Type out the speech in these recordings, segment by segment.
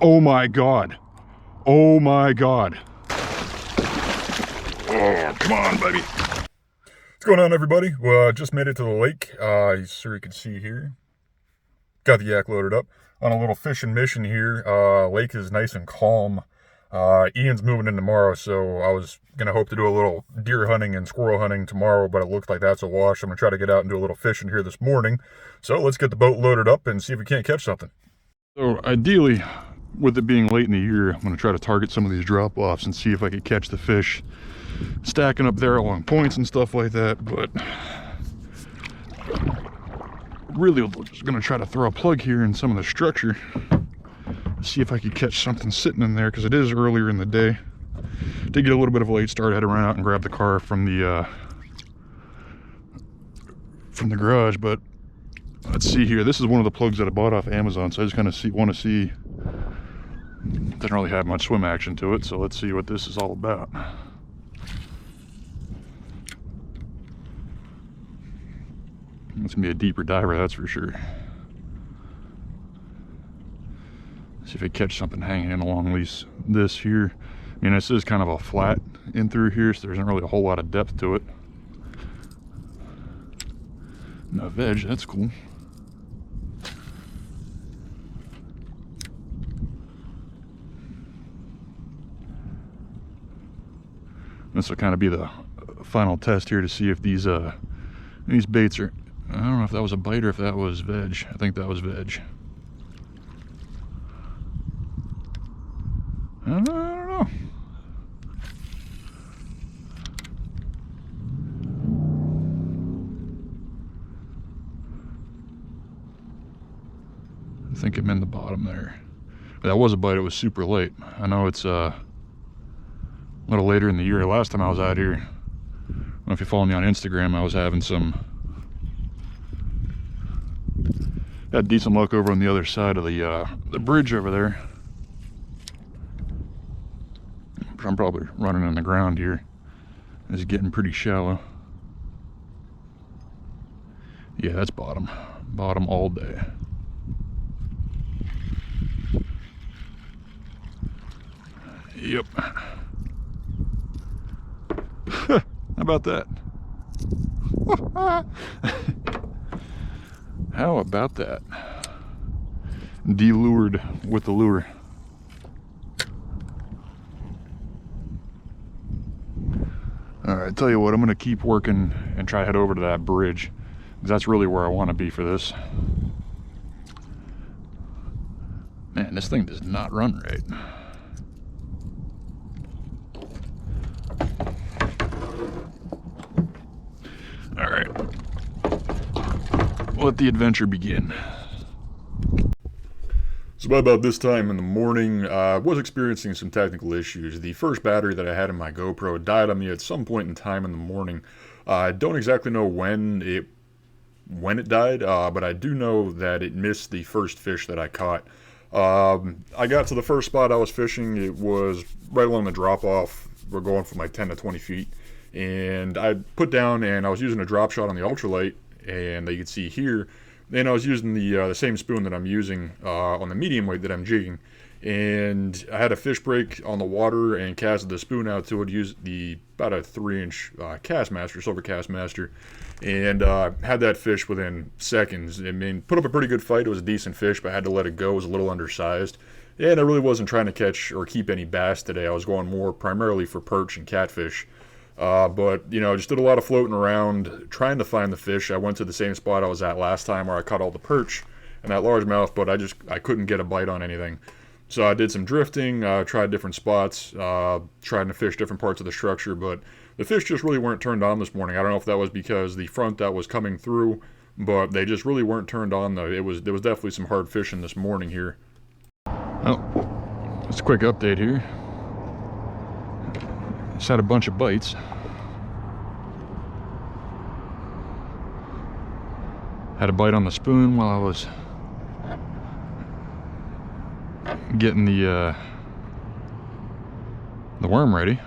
Oh my God. Oh my God. Oh, come on, baby. What's going on, everybody? Well, I just made it to the lake. Sure you can see here. Got the yak loaded up on a little fishing mission here. Lake is nice and calm. Ian's moving in tomorrow, so I was going to hope to do a little deer hunting and squirrel hunting tomorrow, but it looks like that's a wash. I'm going to try to get out and do a little fishing here this morning. So let's get the boat loaded up and see if we can't catch something. So ideally, with it being late in the year, I'm going to try to target some of these drop-offs and see if I could catch the fish stacking up there along points and stuff like that, but really I'm just going to try to throw a plug here in some of the structure, see if I could catch something sitting in there, because it is earlier in the day. Did get a little bit of a late start. I had to run out and grab the car from the garage, but let's see here. This is one of the plugs that I bought off Amazon, so I just kind of want to see. Doesn't really have much swim action to it, so let's see what this is all about. It's gonna be a deeper diver, that's for sure. See if I catch something hanging in along this here. I mean, this is kind of a flat in through here, so there isn't really a whole lot of depth to it. No veg, that's cool. This will kind of be the final test here to see if these baits are, I don't know if that was a bite or if that was veg. I think that was veg. I don't know. I think I'm in the bottom there. That was a bite. It was super late. I know it's a little later in the year. Last time I was out here, I don't know if you follow me on Instagram, I was having had decent luck over on the other side of the bridge over there. But I'm probably running in the ground here. It's getting pretty shallow. Yeah, that's bottom. Bottom all day. Yep. How about that? How about that? Delured with the lure. Alright, tell you what, I'm going to keep working and try to head over to that bridge, because that's really where I want to be for this. Man, this thing does not run right. Alright, let the adventure begin. So by about this time in the morning, I was experiencing some technical issues. The first battery that I had in my GoPro died on me at some point in time in the morning. I don't exactly know when it died, but I do know that it missed the first fish that I caught. I got to the first spot I was fishing. It was right along the drop-off. We're going from like 10 to 20 feet. And I put down, and I was using a drop shot on the ultralight, and you can see here. Then I was using the same spoon that I'm using on the medium weight that I'm jigging, and I had a fish break on the water and casted the spoon out to it. Used about a 3-inch Castmaster, silver Castmaster, and had that fish within seconds. I mean, put up a pretty good fight. It was a decent fish, but I had to let it go. It was a little undersized, and I really wasn't trying to catch or keep any bass today. I was going more primarily for perch and catfish. But, you know, just did a lot of floating around, trying to find the fish. I went to the same spot I was at last time where I caught all the perch and that largemouth, but I couldn't get a bite on anything. So I did some drifting, tried different spots, trying to fish different parts of the structure, but the fish just really weren't turned on this morning. I don't know if that was because the front that was coming through, but they just really weren't turned on, though. There was definitely some hard fishing this morning here. Well, just a quick update here. Just had a bunch of bites. Had a bite on the spoon while I was getting the worm ready.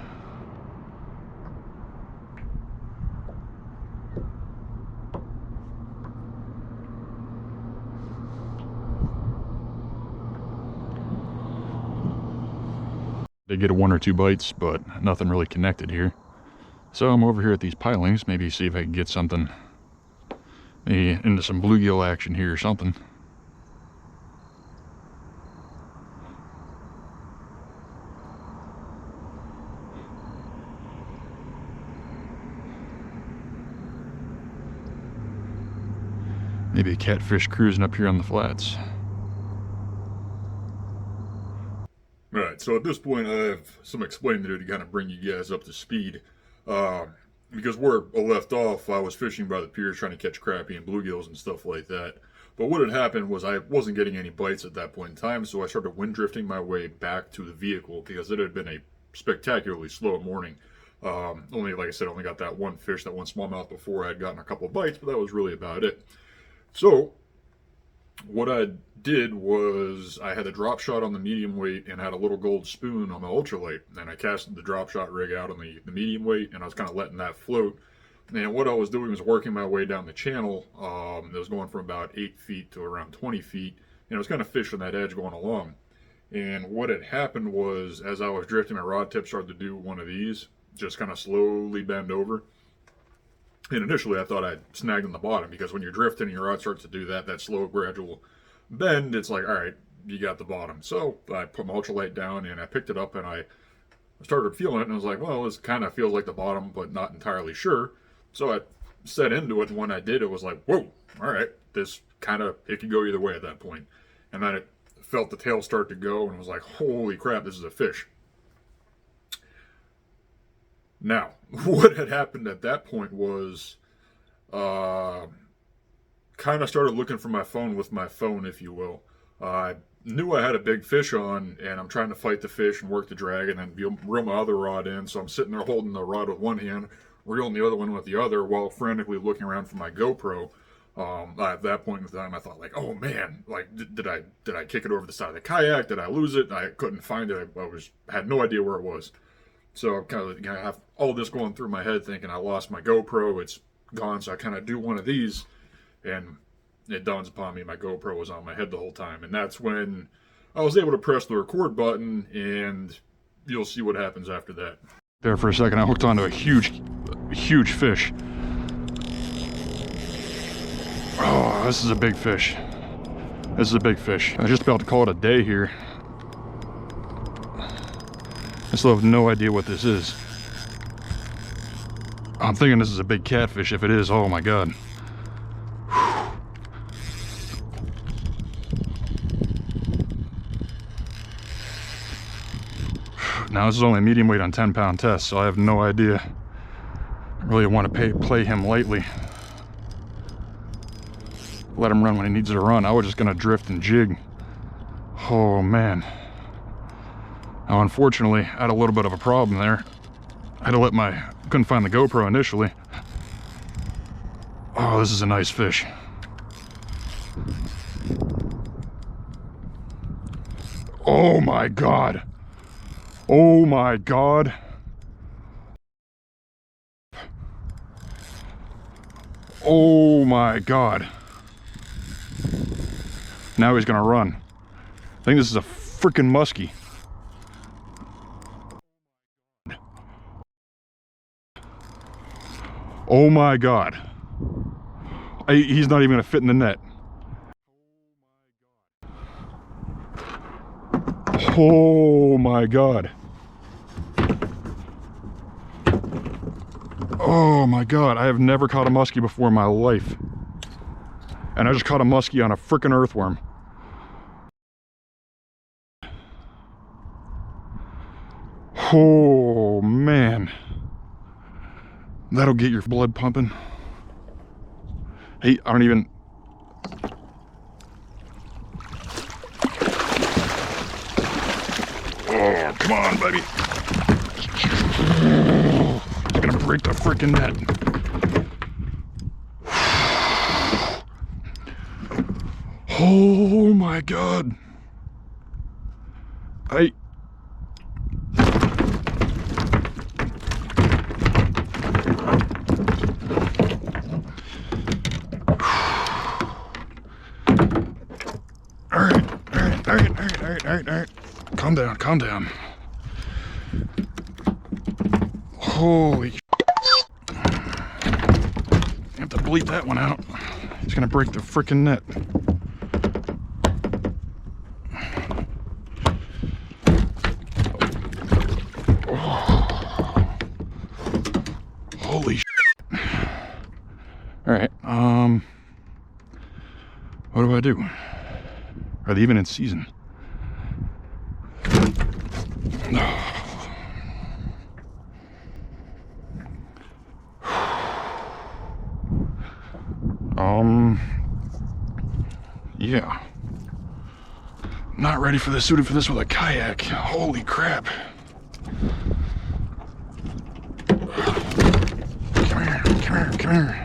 They get one or two bites, but nothing really connected here. So I'm over here at these pilings, maybe see if I can get something, maybe into some bluegill action here or something. Maybe a catfish cruising up here on the flats. Alright, so at this point I have some explaining to do to kind of bring you guys up to speed. Because where I left off, I was fishing by the piers trying to catch crappie and bluegills and stuff like that. But what had happened was I wasn't getting any bites at that point in time, so I started wind drifting my way back to the vehicle because it had been a spectacularly slow morning. Only, like I said, only got that one fish, that one smallmouth before. I had gotten a couple bites, but that was really about it. So what I did was I had a drop shot on the medium weight and had a little gold spoon on my ultralight, and I casted the drop shot rig out on the medium weight, and I was kind of letting that float. And what I was doing was working my way down the channel. It was going from about 8 feet to around 20 feet, and I was kind of fishing that edge going along. And what had happened was, as I was drifting, my rod tip started to do one of these, just kind of slowly bend over. And initially I thought I'd snagged on the bottom, because when you're drifting and your rod starts to do that slow gradual bend, it's like, all right, you got the bottom. So I put my ultralight down and I picked it up and I started feeling it, and I was like, well, this kind of feels like the bottom, but not entirely sure. So I set into it, and when I did, it was like, whoa, all right, this kind of, it could go either way at that point. And then it felt the tail start to go, and was like, holy crap, this is a fish. Now, what had happened at that point was, kind of started looking for my phone with my phone, if you will. I knew I had a big fish on, and I'm trying to fight the fish and work the drag, and then reel my other rod in. So I'm sitting there holding the rod with one hand, reeling the other one with the other, while frantically looking around for my GoPro. At that point in time, I thought, like, oh man, like, did I kick it over the side of the kayak? Did I lose it? I couldn't find it. I had no idea where it was. So I kind of have all this going through my head, thinking I lost my GoPro, it's gone. So I kind of do one of these, and it dawns upon me my GoPro was on my head the whole time. And that's when I was able to press the record button, and you'll see what happens after that. There for a second, I hooked onto a huge fish. Oh, this is a big fish. This is a big fish. I was just about to call it a day here. I still have no idea what this is. I'm thinking this is a big catfish. If it is, oh my god. Now this is only a medium weight on 10-pound test, so I have no idea. I really want to play him lightly. Let him run when he needs to run. I was just gonna drift and jig. Oh man. Now unfortunately, I had a little bit of a problem there. I had to couldn't find the GoPro initially. Oh, this is a nice fish. Oh my god. Oh my god. Oh my god. Now he's gonna run. I think this is a freaking muskie. Oh my god. He's not even gonna fit in the net. Oh my god. Oh my god, I have never caught a muskie before in my life. And I just caught a muskie on a frickin' earthworm. Oh man. That'll get your blood pumping. Hey, I don't even... Oh, come on, baby. It's gonna break the frickin' net. Oh my god. Alright. Calm down. Holy sh**. I have to bleep that one out. It's gonna break the frickin' net. Holy sh**. Alright, what do I do? Are they even in season? Yeah. Not ready for this, suited for this with a kayak. Holy crap. Come here, come here, come here.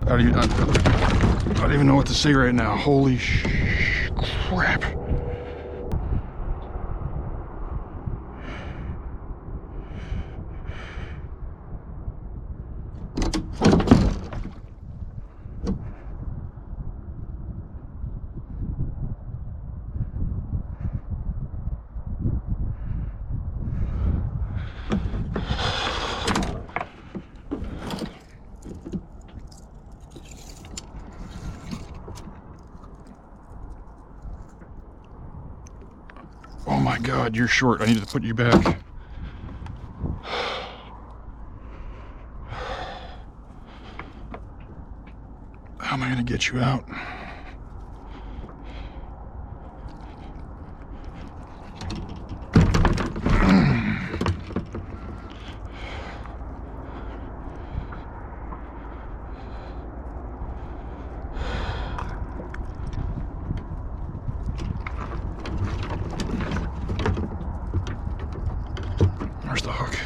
I don't even know what to say right now. Holy crap. Oh my God, you're short. I need to put you back. How am I gonna get you out? Where's the hook?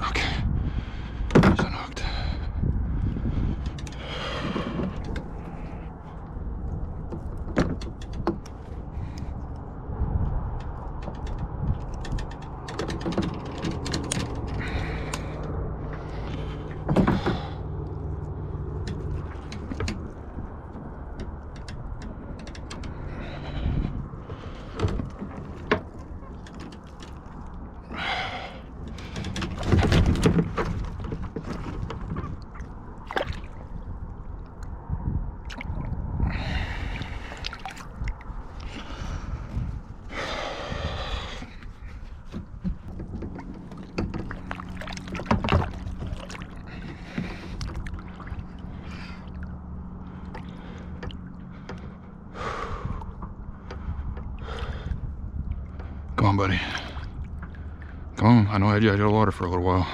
Okay, it's unhooked. Come on, buddy. Come on. I know I had you out of water for a little while.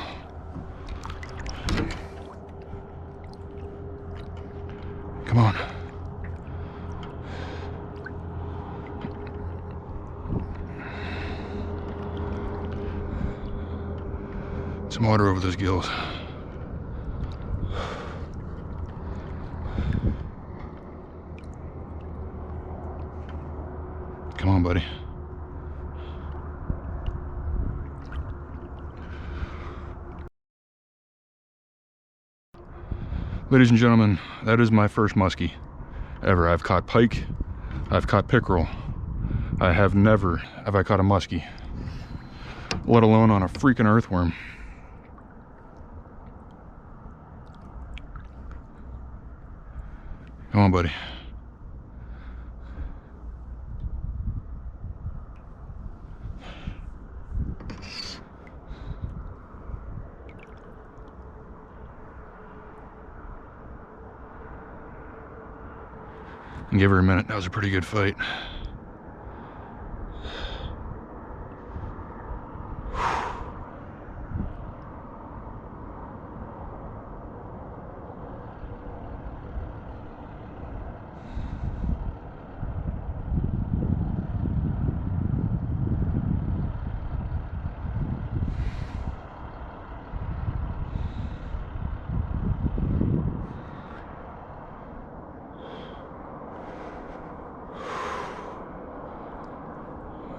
Come on. Some water over those gills. Come on, buddy. Ladies and gentlemen, that is my first muskie ever. I've caught pike, I've caught pickerel. I have never have I caught a muskie, let alone on a freaking earthworm. Come on, buddy. And give her a minute. That was a pretty good fight.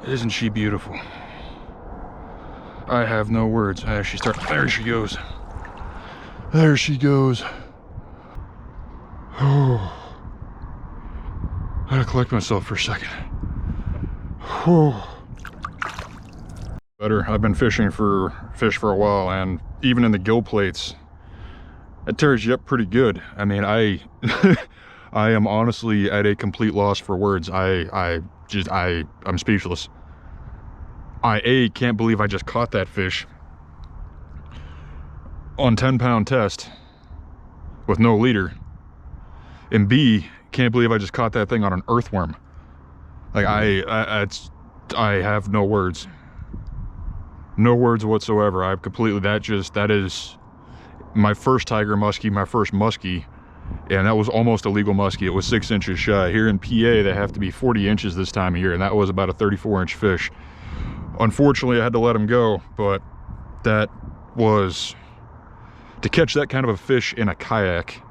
Isn't she beautiful? I have no words. There she starts. There she goes. There she goes. Oh. I gotta collect myself for a second. Oh. Better. I've been fishing for fish for a while, and even in the gill plates, it tears you up pretty good. I mean, I am honestly at a complete loss for words. I'm speechless. I can't believe I just caught that fish on 10-pound test with no leader, and B, can't believe I just caught that thing on an earthworm. Like I have no words. No words whatsoever. I've completely, that is my first tiger muskie, my first muskie, and that was almost a legal muskie. It was 6 inches shy. Here in PA, they have to be 40 inches this time of year, and that was about a 34-inch fish. Unfortunately, I had to let him go, but that was, to catch that kind of a fish in a kayak,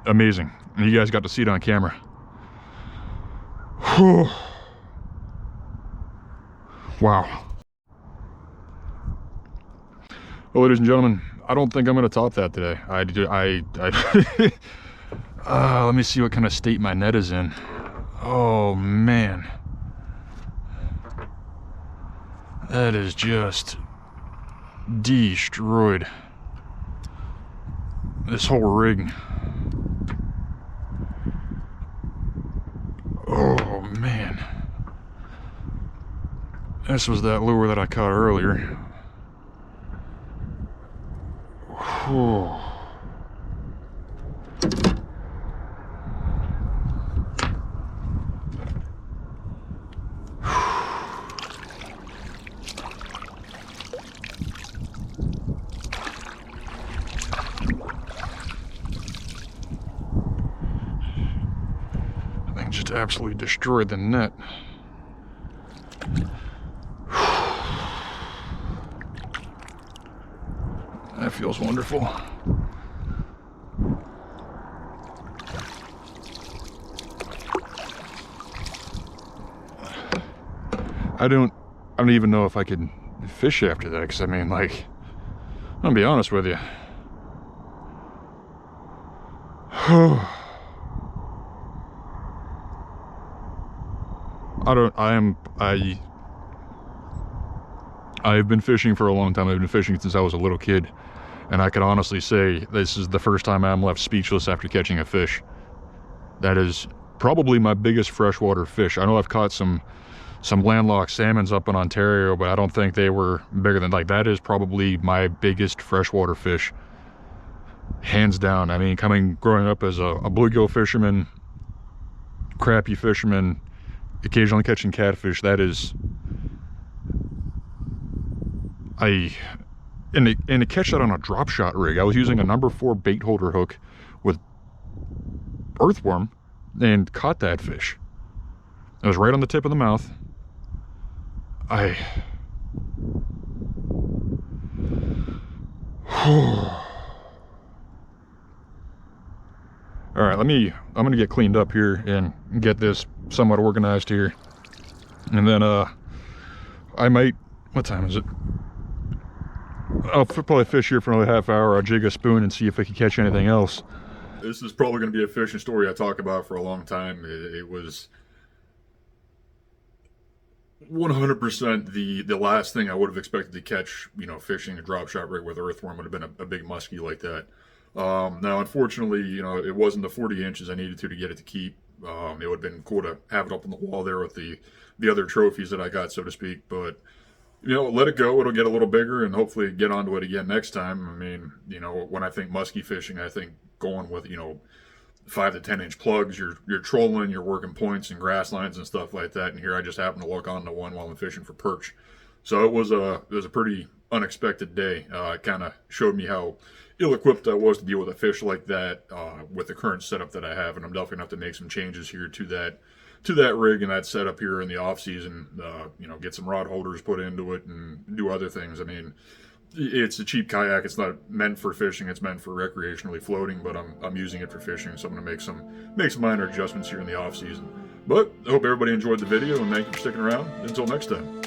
amazing. And you guys got to see it on camera. Whew. Wow. Well, ladies and gentlemen, I don't think I'm going to top that today. Let me see what kind of state my net is in. Oh, man. That is just destroyed. This whole rig. Oh, man. This was that lure that I caught earlier. Whew. I think just absolutely destroyed the net. That feels wonderful. I don't even know if I could fish after that, because I mean, like, I'm gonna be honest with you. I've been fishing for a long time. I've been fishing since I was a little kid, and I can honestly say this is the first time I'm left speechless after catching a fish. That is probably my biggest freshwater fish. I know I've caught some landlocked salmons up in Ontario, but I don't think they were bigger than, like, that is probably my biggest freshwater fish, hands down. I mean, growing up as a bluegill fisherman, crappie fisherman, occasionally catching catfish, that is, and to catch that on a drop shot rig, I was using a number 4 bait holder hook with earthworm and caught that fish. It was right on the tip of the mouth. All right, I'm gonna get cleaned up here and get this somewhat organized here, and then I might, what time is it? I'll probably fish here for another half hour. I'll jig a spoon and see if I can catch anything else. This is probably going to be a fishing story I talk about for a long time. It was 100% the last thing I would have expected to catch, you know, fishing a drop shot rig with earthworm would have been a big muskie like that. Now, unfortunately, you know, it wasn't the 40 inches I needed to get it to keep. It would have been cool to have it up on the wall there with the other trophies that I got, so to speak. But, you know, let it go. It'll get a little bigger and hopefully get onto it again next time. I mean, you know, when I think muskie fishing, I think going with, you know, 5 to 10 inch plugs. You're trolling, you're working points and grass lines and stuff like that. And here I just happened to look onto one while I'm fishing for perch. So it was a pretty unexpected day. It kind of showed me how ill-equipped I was to deal with a fish like that with the current setup that I have, and I'm definitely gonna have to make some changes here to that rig and that setup here in the off season. You know, get some rod holders put into it and do other things. I mean, it's a cheap kayak. It's not meant for fishing. It's meant for recreationally floating, but I'm using it for fishing, so I'm gonna make some minor adjustments here in the off season. But I hope everybody enjoyed the video, and thank you for sticking around. Until next time.